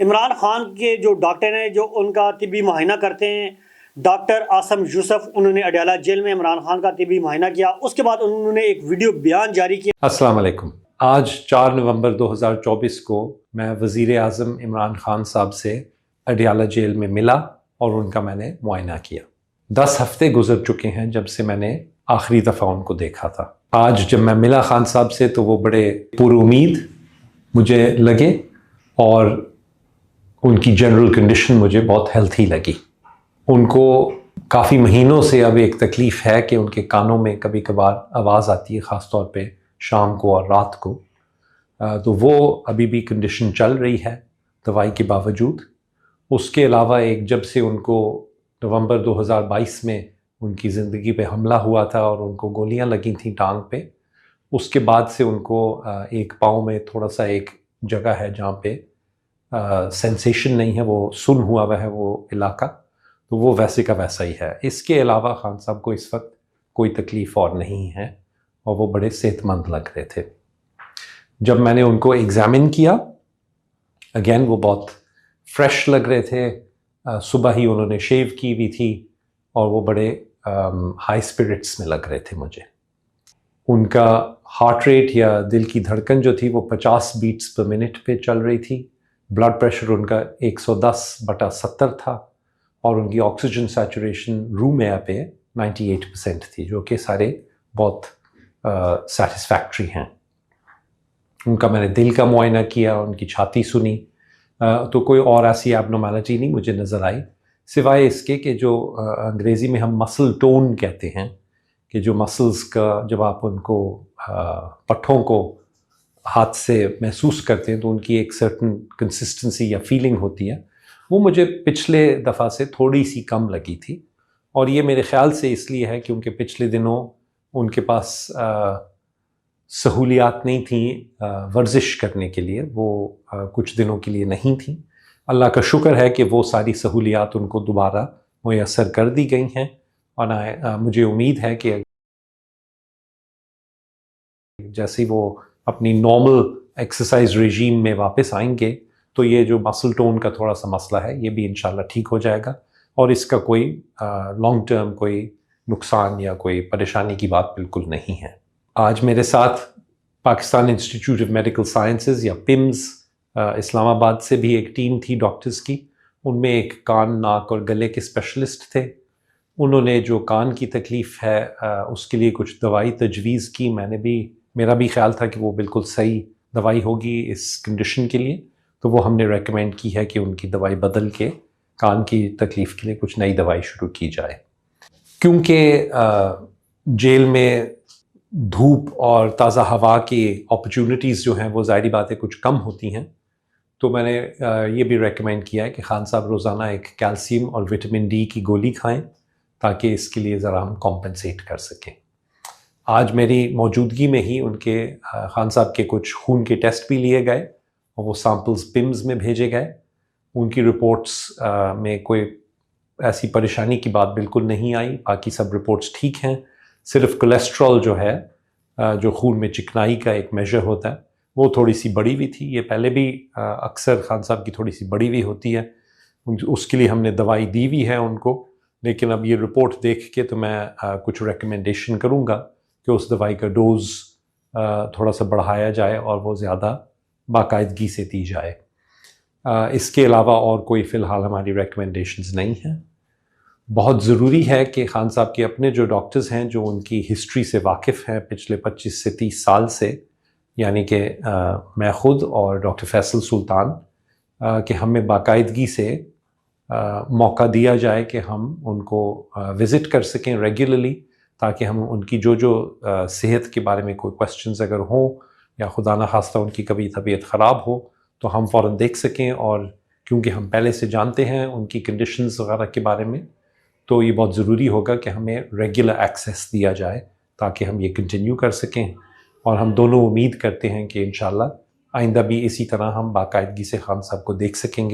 عمران خان کے جو ڈاکٹر ہیں جو ان کا طبی معائنہ کرتے ہیں، ڈاکٹر عاصم یوسف، انہوں نے اڈیالہ جیل میں عمران خان کا طبی معائنہ کیا. اس کے بعد انہوں نے ایک ویڈیو بیان جاری کیا. السلام علیکم. آج 4 نومبر 2024 کو میں وزیر اعظم عمران خان صاحب سے اڈیالہ جیل میں ملا اور ان کا میں نے معائنہ کیا. 10 ہفتے گزر چکے ہیں جب سے میں نے آخری دفعہ ان کو دیکھا تھا. آج جب میں ملا خان صاحب سے تو وہ بڑے پر امید مجھے لگے اور ان کی جنرل کنڈیشن مجھے بہت ہیلتھی لگی. ان کو کافی مہینوں سے اب ایک تکلیف ہے کہ ان کے کانوں میں کبھی کبھار آواز آتی ہے، خاص طور پہ شام کو اور رات کو. تو وہ ابھی بھی کنڈیشن چل رہی ہے دوائی کے باوجود. اس کے علاوہ ایک جب سے ان کو نومبر 2022 میں ان کی زندگی پہ حملہ ہوا تھا اور ان کو گولیاں لگی تھیں ٹانگ پہ، اس کے بعد سے ان کو ایک پاؤں میں تھوڑا سا ایک جگہ ہے جہاں پہ سینسیشن نہیں ہے، وہ سن ہوا ہے وہ علاقہ، تو وہ ویسے کا ویسا ہی ہے. اس کے علاوہ خان صاحب کو اس وقت کوئی تکلیف اور نہیں ہے اور وہ بڑے صحت مند لگ رہے تھے. جب میں نے ان کو ایگزامن کیا اگین وہ بہت فریش لگ رہے تھے. صبح ہی انہوں نے شیو کی ہوئی تھی اور وہ بڑے ہائی اسپرٹس میں لگ رہے تھے مجھے. ان کا ہارٹ ریٹ یا دل کی دھڑکن جو تھی وہ 50 بیٹس پر منٹ پہ چل رہی تھی. بلڈ پریشر ان کا 110/70 تھا اور ان کی آکسیجن سیچوریشن روم ایئر پہ 98% تھی، جو کہ سارے بہت سیٹسفیکٹری ہیں. ان کا میں نے دل کا معائنہ کیا، ان کی چھاتی سنی، تو کوئی اور ایسی ایبنارمیلٹی نہیں مجھے نظر آئی، سوائے اس کے کہ جو انگریزی میں ہم مسل ٹون کہتے ہیں، کہ جو مسلز کا جب آپ ان کو پٹھوں کو ہاتھ سے محسوس کرتے ہیں تو ان کی ایک سرٹن کنسسٹنسی یا فیلنگ ہوتی ہے، وہ مجھے پچھلے دفعہ سے تھوڑی سی کم لگی تھی. اور یہ میرے خیال سے اس لیے ہے کیونکہ پچھلے دنوں ان کے پاس سہولیات نہیں تھیں ورزش کرنے کے لیے، وہ کچھ دنوں کے لیے نہیں تھیں. اللہ کا شکر ہے کہ وہ ساری سہولیات ان کو دوبارہ میسر کر دی گئی ہیں اور مجھے امید ہے کہ جیسے وہ اپنی نارمل ایکسرسائز ریجیم میں واپس آئیں گے تو یہ جو مسل ٹون کا تھوڑا سا مسئلہ ہے یہ بھی انشاءاللہ ٹھیک ہو جائے گا اور اس کا کوئی لانگ ٹرم کوئی نقصان یا کوئی پریشانی کی بات بالکل نہیں ہے. آج میرے ساتھ Pakistan institute of medical sciences یا پمز اسلام آباد سے بھی ایک ٹیم تھی ڈاکٹرز کی. ان میں ایک کان، ناک اور گلے کے اسپیشلسٹ تھے. انہوں نے جو کان کی تکلیف ہے اس کے لیے کچھ دوائی تجویز کی. میرا بھی خیال تھا کہ وہ بالکل صحیح دوائی ہوگی اس کنڈیشن کے لیے، تو وہ ہم نے ریکمینڈ کی ہے کہ ان کی دوائی بدل کے کان کی تکلیف کے لیے کچھ نئی دوائی شروع کی جائے. کیونکہ جیل میں دھوپ اور تازہ ہوا کی اپرچونٹیز جو ہیں وہ ظاہری بات ہے کچھ کم ہوتی ہیں، تو میں نے یہ بھی ریکمینڈ کیا ہے کہ خان صاحب روزانہ ایک کیلشیم اور وٹامن ڈی کی گولی کھائیں تاکہ اس کے لیے ذرا ہم کمپنسیٹ کر سکیں. آج میری موجودگی میں ہی ان کے خان صاحب کے کچھ خون کے ٹیسٹ بھی لیے گئے اور وہ سیمپلز پمز میں بھیجے گئے. ان کی رپورٹس میں کوئی ایسی پریشانی کی بات بالکل نہیں آئی، باقی سب رپورٹس ٹھیک ہیں. صرف کولیسٹرول جو ہے جو خون میں چکنائی کا ایک میجر ہوتا ہے وہ تھوڑی سی بڑی ہوئی تھی. یہ پہلے بھی اکثر خان صاحب کی تھوڑی سی بڑی ہوئی ہوتی ہے، اس کے لیے ہم نے دوائی دی ہوئی ہے ان کو. لیکن اب یہ رپورٹ دیکھ کے تو میں کچھ ریکمنڈیشن کروں گا کہ اس دوائی کا ڈوز تھوڑا سا بڑھایا جائے اور وہ زیادہ باقاعدگی سے دی جائے. اس کے علاوہ اور کوئی فی الحال ہماری ریکمنڈیشنز نہیں ہیں. بہت ضروری ہے کہ خان صاحب کے اپنے جو ڈاکٹرز ہیں جو ان کی ہسٹری سے واقف ہیں پچھلے 25 سے 30 سال سے، یعنی کہ میں خود اور ڈاکٹر فیصل سلطان، کہ ہمیں باقاعدگی سے موقع دیا جائے کہ ہم ان کو وزٹ کر سکیں ریگولرلی، تاکہ ہم ان کی جو صحت کے بارے میں کوئی کوسچنز اگر ہوں یا خدا نخواستہ ان کی کبھی طبیعت خراب ہو تو ہم فوراً دیکھ سکیں. اور کیونکہ ہم پہلے سے جانتے ہیں ان کی کنڈیشنز وغیرہ کے بارے میں، تو یہ بہت ضروری ہوگا کہ ہمیں ریگولر ایکسیس دیا جائے تاکہ ہم یہ کنٹینیو کر سکیں. اور ہم دونوں امید کرتے ہیں کہ انشاءاللہ آئندہ بھی اسی طرح ہم باقاعدگی سے خان صاحب کو دیکھ سکیں گے.